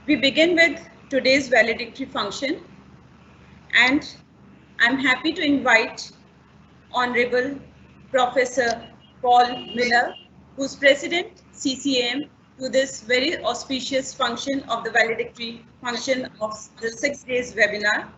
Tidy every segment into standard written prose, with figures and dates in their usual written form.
We begin with today's valedictory function, and I'm happy to invite Honorable Professor Paul Miller, who's President CCAM, to this very auspicious function of the valedictory function of the 6 days webinar.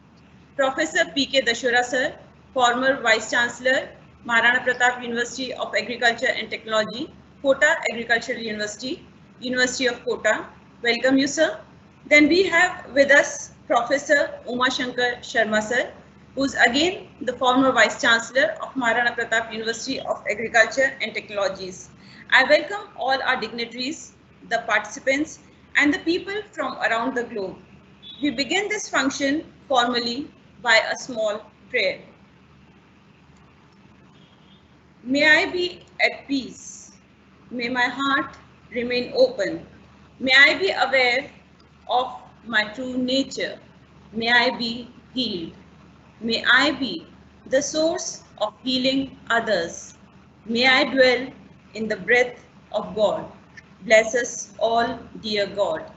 Professor P.K. Dashora sir, former Vice Chancellor, Maharana Pratap University of Agriculture and Technology, Kota Agricultural University, University of Kota. Welcome you, sir. Then we have with us Professor Uma Shankar Sharma sir, who's again the former Vice Chancellor of Maharana Pratap University of Agriculture and Technologies. I welcome all our dignitaries, the participants, and the people from around the globe. We begin this function formally by a small prayer. May I be at peace. May my heart remain open. May I be aware of my true nature. May I be healed. May I be the source of healing others. May I dwell in the breath of God. Bless us all, dear God.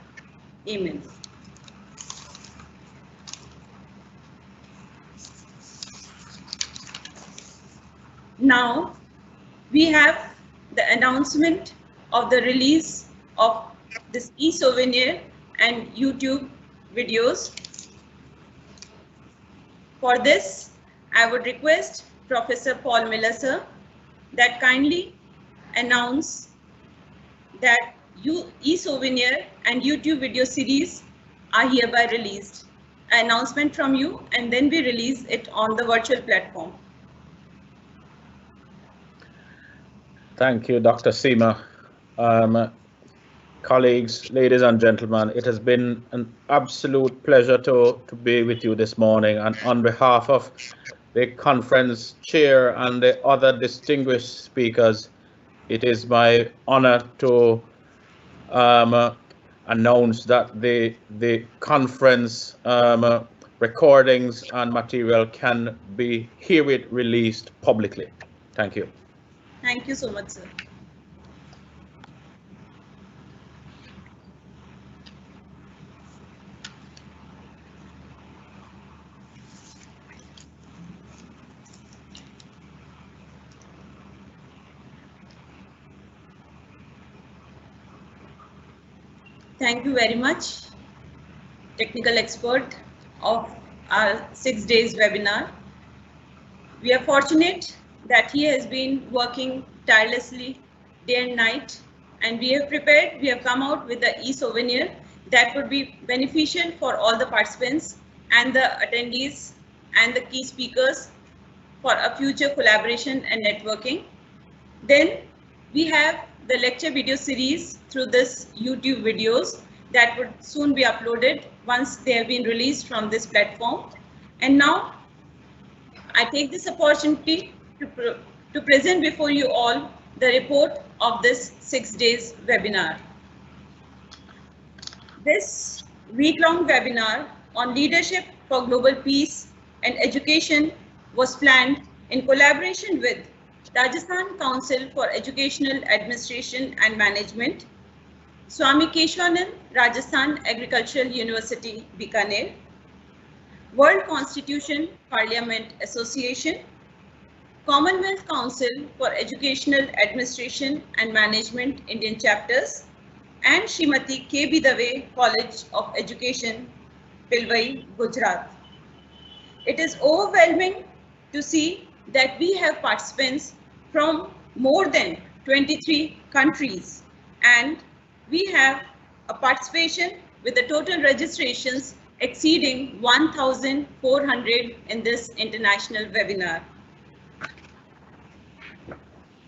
Amen. Now, we have the announcement of the release of this e-souvenir and YouTube videos. For this, I would request Professor Paul Miller sir that kindly announce that e-souvenir and YouTube video series are hereby released. An announcement from you, and then we release it on the virtual platform. Thank you, Dr. Seema. Colleagues, ladies and gentlemen, it has been an absolute pleasure to be with you this morning. And on behalf of the conference chair and the other distinguished speakers, it is my honor to announce that the conference recordings and material can be herewith released publicly. Thank you. Thank you so much, sir. Thank you very much, technical expert of our 6 days webinar. We are fortunate that he has been working tirelessly day and night, and we have come out with the e-souvenir that would be beneficial for all the participants and the attendees and the key speakers for a future collaboration and networking. Then we have the lecture video series through this YouTube videos that would soon be uploaded once they have been released from this platform. And now I take this opportunity to present before you all the report of this 6 days webinar. This week-long webinar on leadership for global peace and education was planned in collaboration with Rajasthan Council for Educational Administration and Management, Swami Keshwanand Rajasthan Agricultural University, Bikaner, World Constitution Parliament Association, Commonwealth Council for Educational Administration and Management Indian Chapters, and Srimati K.B. Dave College of Education, Pilwai, Gujarat. It is overwhelming to see that we have participants from more than 23 countries, and we have a participation with the total registrations exceeding 1,400 in this international webinar.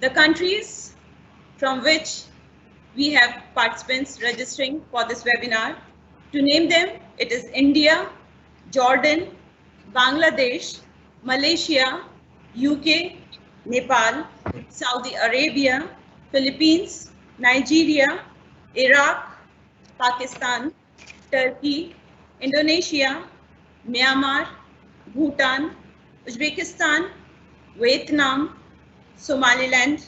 The countries from which we have participants registering for this webinar, to name them, it is India, Jordan, Bangladesh, Malaysia, UK, Nepal, Saudi Arabia, Philippines, Nigeria, Iraq, Pakistan, Turkey, Indonesia, Myanmar, Bhutan, Uzbekistan, Vietnam, Somaliland,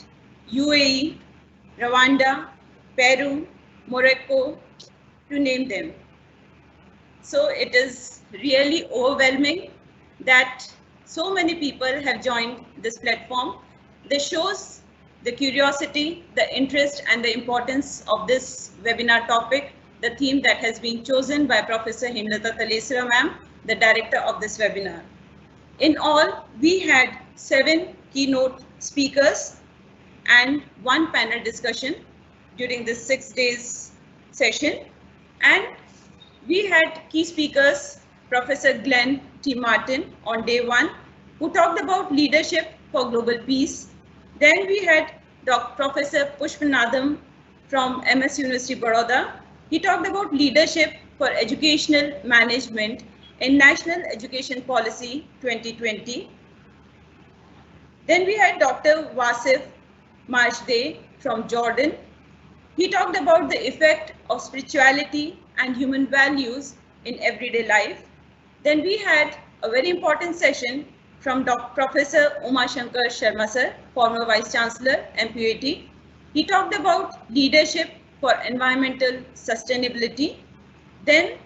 UAE, Rwanda, Peru, Morocco, to name them. So it is really overwhelming that so many people have joined this platform. This shows the curiosity, the interest, and the importance of this webinar topic, the theme that has been chosen by Professor Hemlata Talesara ma'am, the director of this webinar. In all, we had 7 keynote speakers and 1 panel discussion during this 6 days session. And we had key speakers, Professor Glenn T. Martin on day 1, who talked about leadership for global peace. Then we had Professor Pushpanadam from MS University Baroda. He talked about leadership for educational management in National Education Policy 2020. Then we had Dr. Wasif Majdeh from Jordan. He talked about the effect of spirituality and human values in everyday life. Then we had a very important session from Professor Uma Shankar Sharma sir, former Vice Chancellor, MPUAT. He talked about leadership for environmental sustainability. Then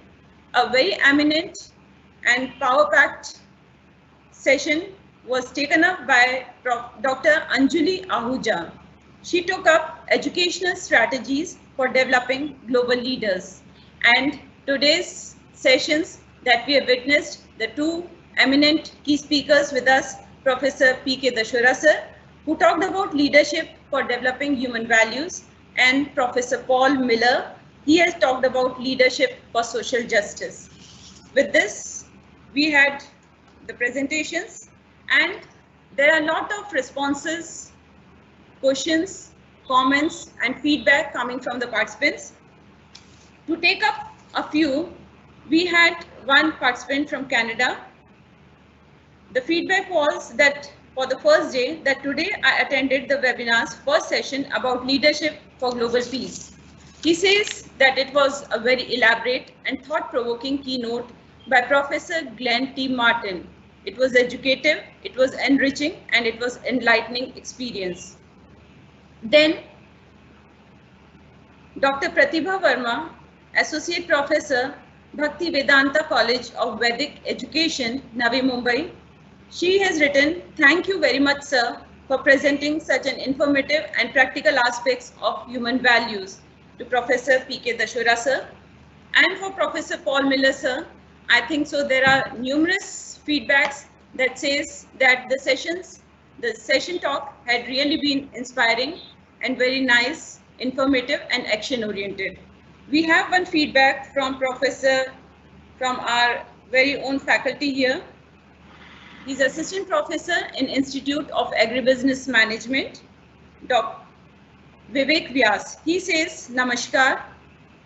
a very eminent and power-packed session was taken up by Dr. Anjali Ahuja. She took up educational strategies for developing global leaders. And today's sessions that we have witnessed, the 2 eminent key speakers with us, Professor P.K. Dashora sir, who talked about leadership for developing human values, and Professor Paul Miller, he has talked about leadership for social justice. With this, we had the presentations, and there are a lot of responses, questions, comments, and feedback coming from the participants. To take up a few, we had 1 participant from Canada. The feedback was that for the first day, that today I attended the webinar's first session about leadership for global peace. He says that it was a very elaborate and thought-provoking keynote by Professor Glenn T. Martin. It was educative, it was enriching, and it was enlightening experience. Then Dr. Pratibha Verma, Associate Professor, Bhakti Vedanta College of Vedic Education, Navi Mumbai. She has written, "Thank you very much, sir, for presenting such an informative and practical aspects of human values," to Professor P.K. Dashora sir. And for Professor Paul Miller sir, I think so there are numerous feedbacks that says that the session talk had really been inspiring and very nice, informative, and action oriented. We have 1 feedback from our very own faculty here. He's assistant professor in Institute of Agribusiness Management, Dr. Vivek Vyas. He says, "Namaskar.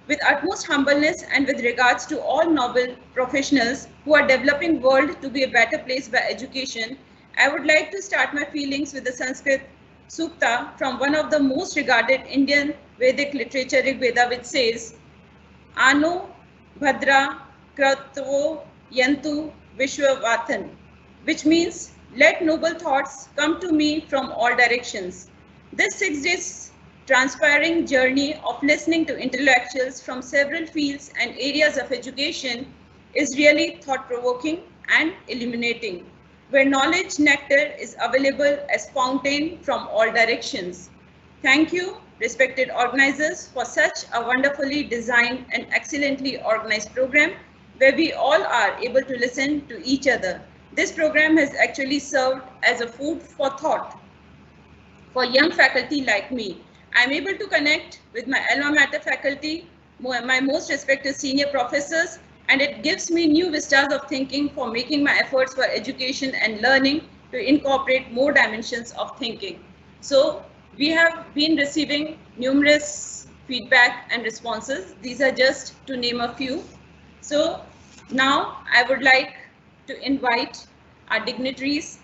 With utmost humbleness and with regards to all noble professionals who are developing world to be a better place by education, I would like to start my feelings with the Sanskrit Sukta from one of the most regarded Indian Vedic literature, Rig Veda, which says, Ano Bhadra Kratvo Yantu Vishwavatan, which means, let noble thoughts come to me from all directions. This 6 days transpiring journey of listening to intellectuals from several fields and areas of education is really thought-provoking and illuminating, where knowledge nectar is available as fountain from all directions. Thank you, respected organizers, for such a wonderfully designed and excellently organized program, where we all are able to listen to each other. This program has actually served as a food for thought for young faculty like me. I'm able to connect with my alma mater faculty, my most respected senior professors, and it gives me new vistas of thinking for making my efforts for education and learning to incorporate more dimensions of thinking. So we have been receiving numerous feedback and responses. These are just to name a few. So now I would like to invite our dignitaries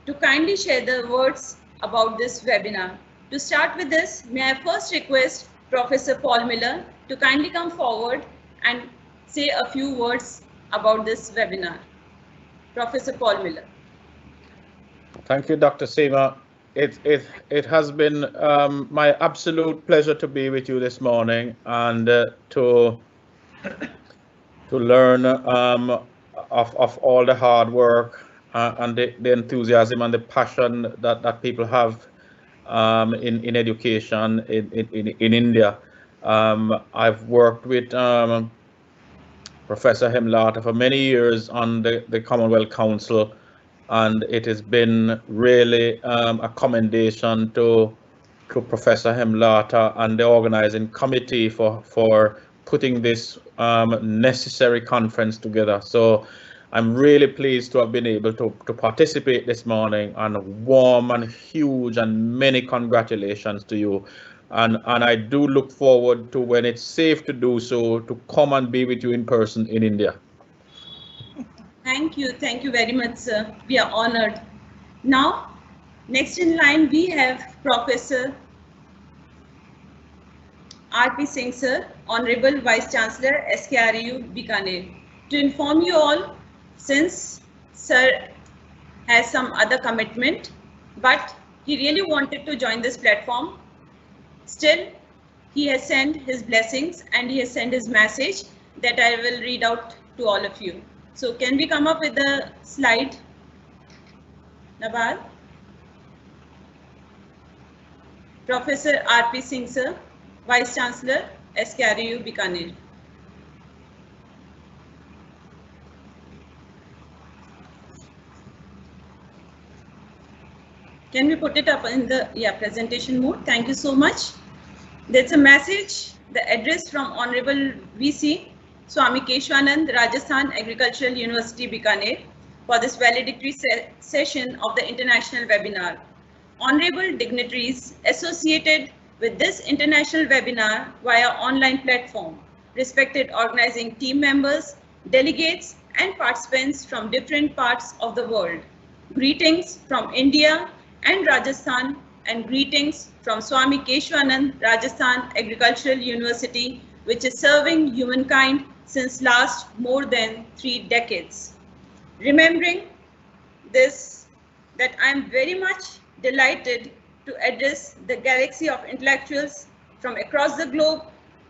to kindly share their words about this webinar. To start with this, may I first request Professor Paul Miller to kindly come forward and say a few words about this webinar. Professor Paul Miller. Thank you, Dr. Seema. It has been my absolute pleasure to be with you this morning and to to learn of all the hard work and the enthusiasm and the passion that people have in education in India. I've worked with Professor Hemlata for many years on the Commonwealth Council, and it has been really a commendation to Professor Hemlata and the organizing committee for putting this necessary conference together. So I'm really pleased to have been able to participate this morning, and warm and huge and many congratulations to you. And I do look forward to, when it's safe to do so, to come and be with you in person in India. Thank you very much, sir. We are honored. Now, next in line, we have Professor R.P. Singh, sir, Honorable Vice Chancellor, SKRU, Bikaner. To inform you all, since sir has some other commitment, but he really wanted to join this platform, still he has sent his blessings and he has sent his message that I will read out to all of you. So can we come up with the slide, Nawal? Professor R.P. Singh, sir, Vice Chancellor, SKRU, Bikaner. Can we put it up in the presentation mode? Thank you so much. There's a message, the address from Honorable VC Swami Keshwanand, Rajasthan Agricultural University, Bikaner, for this valedictory session of the international webinar. Honorable dignitaries associated with this international webinar via online platform, respected organizing team members, delegates, and participants from different parts of the world. Greetings from India and Rajasthan, and greetings from Swami Keshwanand, Rajasthan Agricultural University, which is serving humankind since last more than 3 decades. Remembering this, that I am very much delighted to address the galaxy of intellectuals from across the globe,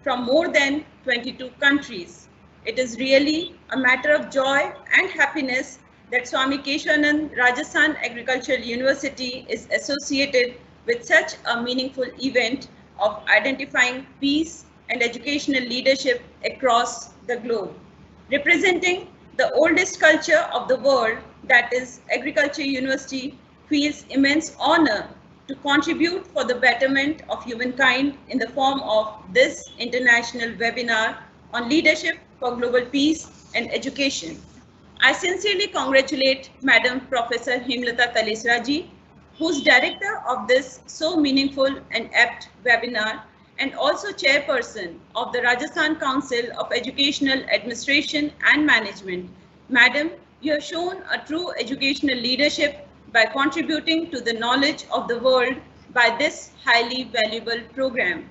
from more than 22 countries. It is really a matter of joy and happiness that Swami Keshwanand Rajasthan Agricultural University is associated with such a meaningful event of identifying peace and educational leadership across the globe. Representing the oldest culture of the world, that is Agriculture University, feels immense honor to contribute for the betterment of humankind in the form of this international webinar on leadership for global peace and education. I sincerely congratulate Madam Professor Hemlata Talesra ji, who's director of this so meaningful and apt webinar, and also chairperson of the Rajasthan Council of Educational Administration and Management. Madam, you have shown a true educational leadership by contributing to the knowledge of the world by this highly valuable program.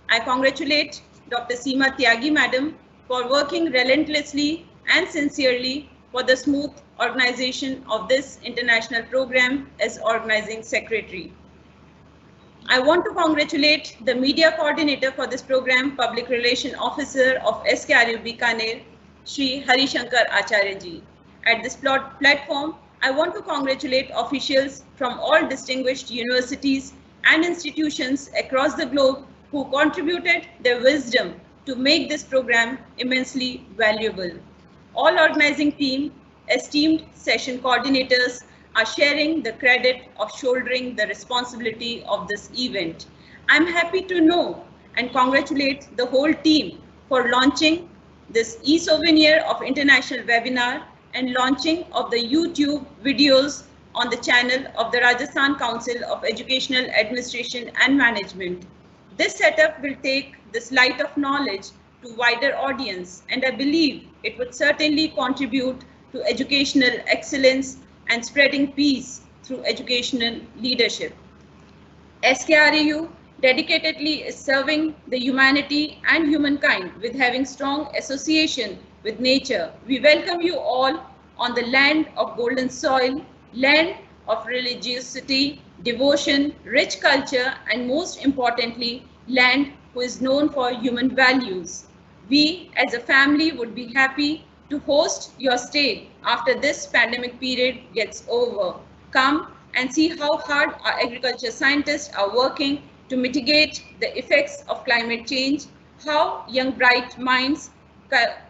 I congratulate Dr. Seema Tyagi Madam for working relentlessly and sincerely for the smooth organization of this international program as organizing secretary. I want to congratulate the media coordinator for this program, Public Relation Officer of SKRU Bikaner, Shri Harishankar Acharya ji. At this platform, I want to congratulate officials from all distinguished universities and institutions across the globe who contributed their wisdom to make this program immensely valuable. All organizing team, esteemed session coordinators are sharing the credit of shouldering the responsibility of this event. I'm happy to know and congratulate the whole team for launching this e-souvenir of international webinar and launching of the YouTube videos on the channel of the Rajasthan Council of Educational Administration and Management. This setup will take this light of knowledge to wider audience, and I believe it would certainly contribute to educational excellence and spreading peace through educational leadership. SKRU dedicatedly is serving the humanity and humankind with having strong association with nature. We welcome you all on the land of golden soil, land of religiosity, devotion, rich culture, and most importantly, land who is known for human values. We as a family would be happy to host your stay after this pandemic period gets over. Come and see how hard our agriculture scientists are working to mitigate the effects of climate change, how young bright minds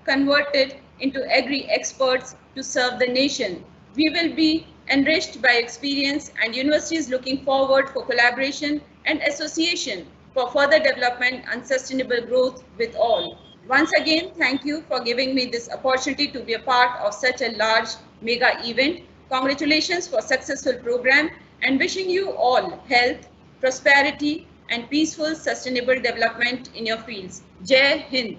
converted into agri-experts to serve the nation. We will be enriched by experience, and universities looking forward for collaboration and association for further development and sustainable growth with all. Once again, thank you for giving me this opportunity to be a part of such a large mega event. Congratulations for successful program and wishing you all health, prosperity and peaceful sustainable development in your fields. Jai Hind.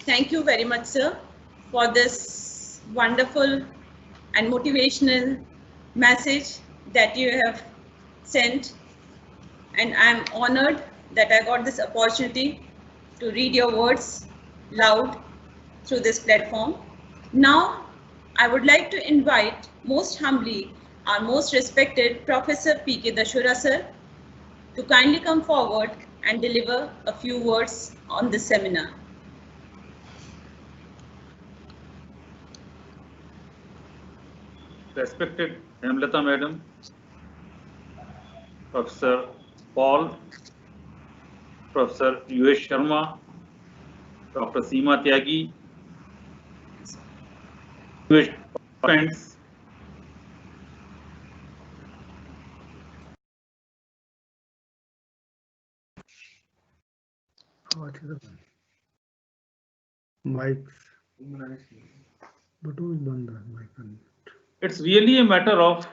Thank you very much, sir, for this wonderful and motivational message that you have sent. And I'm honored that I got this opportunity to read your words loud through this platform. Now, I would like to invite most humbly our most respected Professor P.K. Dashura sir to kindly come forward and deliver a few words on this seminar. Respected Hemlata Madam, Professor Paul, Professor U.S. Sharma, Dr. Seema Tyagi, friends, it's really a matter of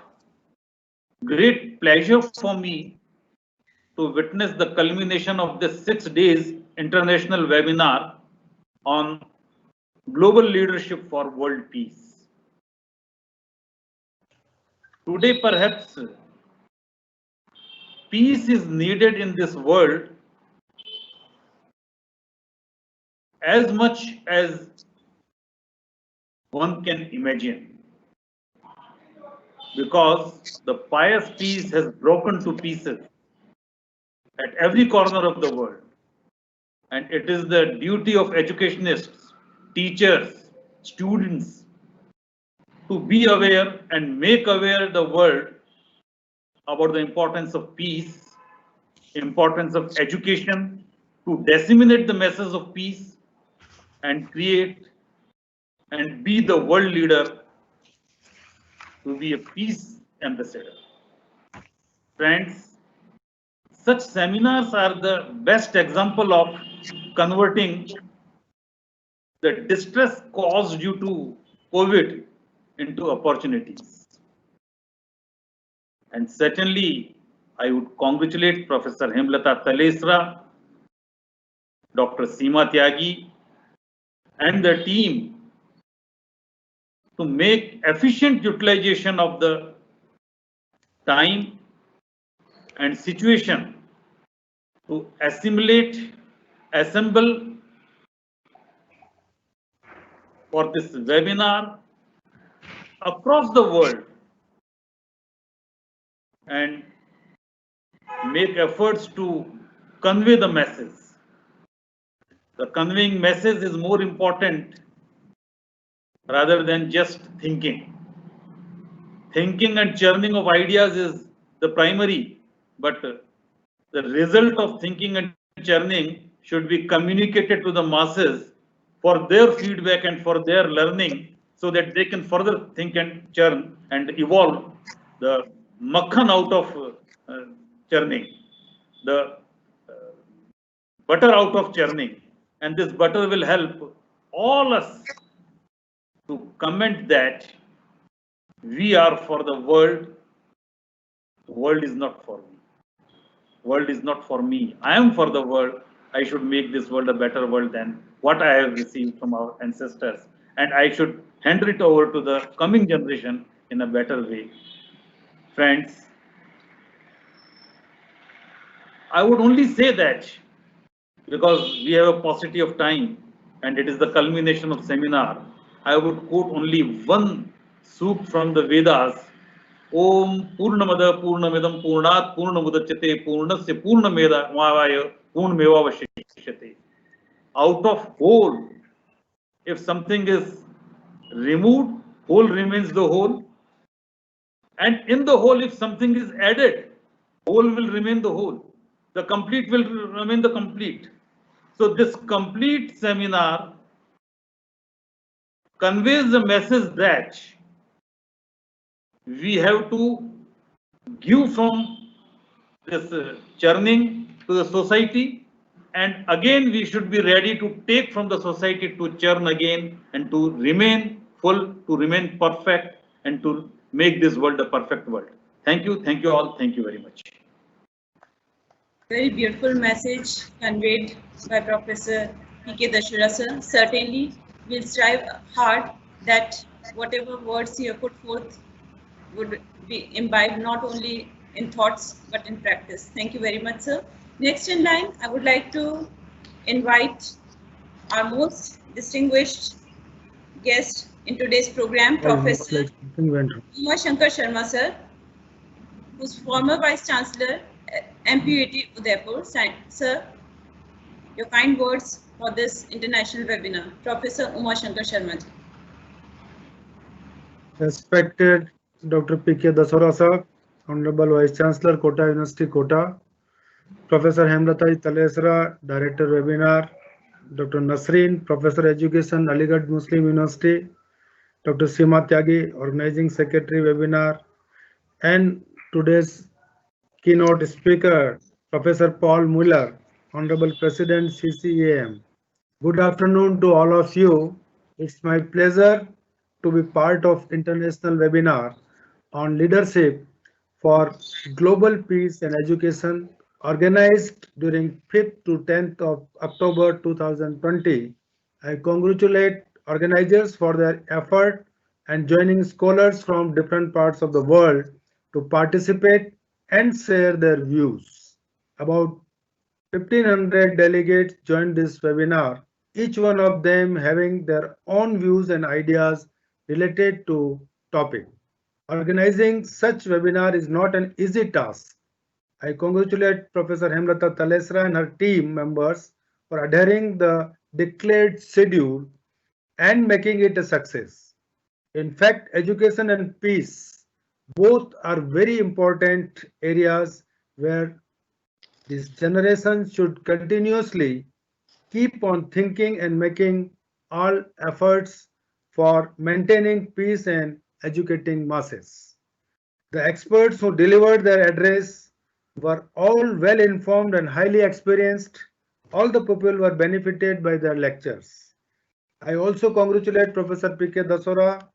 great pleasure for me to witness the culmination of this 6 days international webinar on global leadership for world peace. Today, perhaps, peace is needed in this world as much as one can imagine, because the pious peace has broken to pieces at every corner of the world, and it is the duty of educationists, teachers, students to be aware and make aware the world about the importance of peace, importance of education, to disseminate the message of peace and create and be the world leader, to be a peace ambassador. Friends, such seminars are the best example of converting the distress caused due to COVID into opportunities. And certainly, I would congratulate Professor Hemlata Talesra, Dr. Seema Tyagi, and the team to make efficient utilization of the time and situation to assimilate, assemble for this webinar across the world and make efforts to convey the message. The conveying message is more important rather than just thinking. Thinking and churning of ideas is the primary, but the result of thinking and churning should be communicated to the masses for their feedback and for their learning, so that they can further think and churn and evolve the makhan out of churning, the butter out of churning. And this butter will help all us to comment that we are for the world. The world is not for me. World is not for me. I am for the world. I should make this world a better world than what I have received from our ancestors. And I should hand it over to the coming generation in a better way. Friends, I would only say that because we have a paucity of time and it is the culmination of seminar, I would quote only one sukt from the Vedas. Om Purnamada Purnamidam Purnat Purnamudachyate Purnasya Purnameda Mavaya Purnamevavashyate. Drishyate. Out of whole, if something is removed, whole remains the whole. And in the whole, if something is added, whole will remain the whole. The complete will remain the complete. So this complete seminar conveys the message that we have to give from this churning to the society, and again we should be ready to take from the society to churn again and to remain full, to remain perfect, and to make this world a perfect world. Thank you all, thank you very much. Very beautiful message conveyed by Professor P.K. Dashura sir. Certainly, we'll strive hard that whatever words you have put forth would be imbibed not only in thoughts but in practice. Thank you very much, sir. Next in line, I would like to invite our most distinguished guest in today's program, Professor Uma Shankar Sharma sir, who's former Vice Chancellor MPUIT Udaipur. Sir, your kind words for this international webinar. Professor Uma Shankar Sharma ji. Respected Dr. P.K. Dashura sir, Honorable Vice Chancellor, Kota University, Kota, Professor Hemlata Talesara, Director Webinar, Dr. Nasreen, Professor Education, Aligarh Muslim University, Dr. Seema Tyagi, Organizing Secretary Webinar, and today's keynote speaker, Professor Paul Muller, Honorable President CCAM. Good afternoon to all of you. It's my pleasure to be part of international webinar on leadership for global peace and education organized during 5th to 10th of October 2020. I congratulate organizers for their effort and joining scholars from different parts of the world to participate and share their views. About 1,500 delegates joined this webinar, each one of them having their own views and ideas related to topic. Organizing such webinar is not an easy task. I congratulate Professor Hemlata Talesara and her team members for adhering the declared schedule and making it a success. In fact, education and peace both are very important areas where this generation should continuously keep on thinking and making all efforts for maintaining peace and educating masses. The experts who delivered their address were all well informed and highly experienced. All the people were benefited by their lectures. I also congratulate Professor P.K. Dashura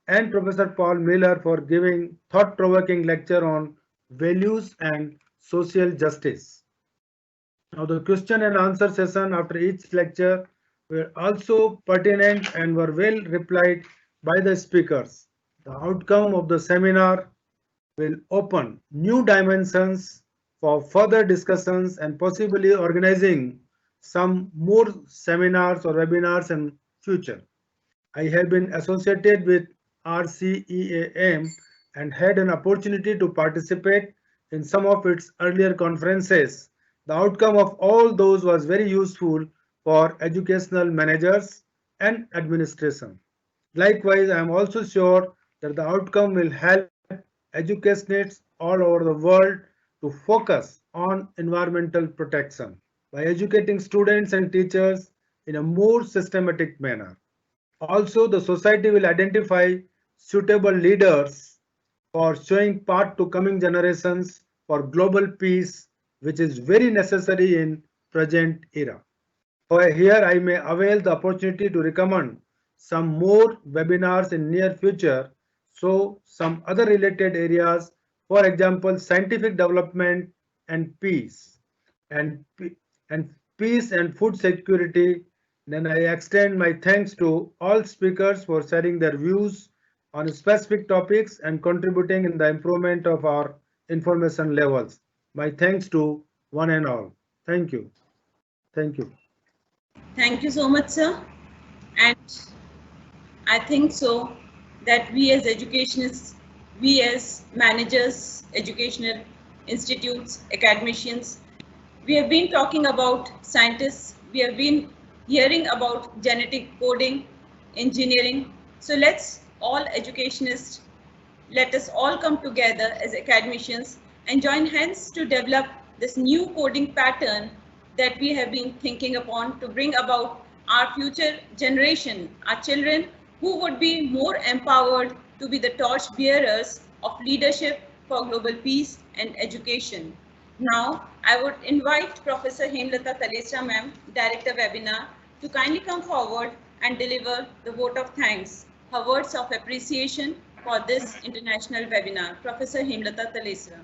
and Professor Paul Muller for giving thought-provoking lecture on values and social justice. Now the question and answer session after each lecture were also pertinent and were well replied by the speakers. The outcome of the seminar will open new dimensions for further discussions and possibly organizing some more seminars or webinars in future. I have been associated with RCEAM and had an opportunity to participate in some of its earlier conferences. The outcome of all those was very useful for educational managers and administration. Likewise, I am also sure that the outcome will help educationists all over the world to focus on environmental protection by educating students and teachers in a more systematic manner. Also, the society will identify suitable leaders for showing path to coming generations for global peace, which is very necessary in present era. Here I may avail the opportunity to recommend some more webinars in near future. So some other related areas, for example, scientific development and peace and food security. Then I extend my thanks to all speakers for sharing their views on specific topics and contributing in the improvement of our information levels. My thanks to one and all. Thank you. Thank you. Thank you so much, sir. And I think so that we as educationists, we as managers, educational institutes, academicians, We have been talking about scientists, we have been hearing about genetic coding, engineering. So let's all educationists, let us all come together as academicians and join hands to develop this new coding pattern that we have been thinking upon to bring about our future generation, our children who would be more empowered to be the torch bearers of leadership for global peace and education. Now, I would invite Professor Hemlata Talesra ma'am, Director Webinar, to kindly come forward and deliver the vote of thanks, her words of appreciation for this international webinar. Professor Hemlata Talesra.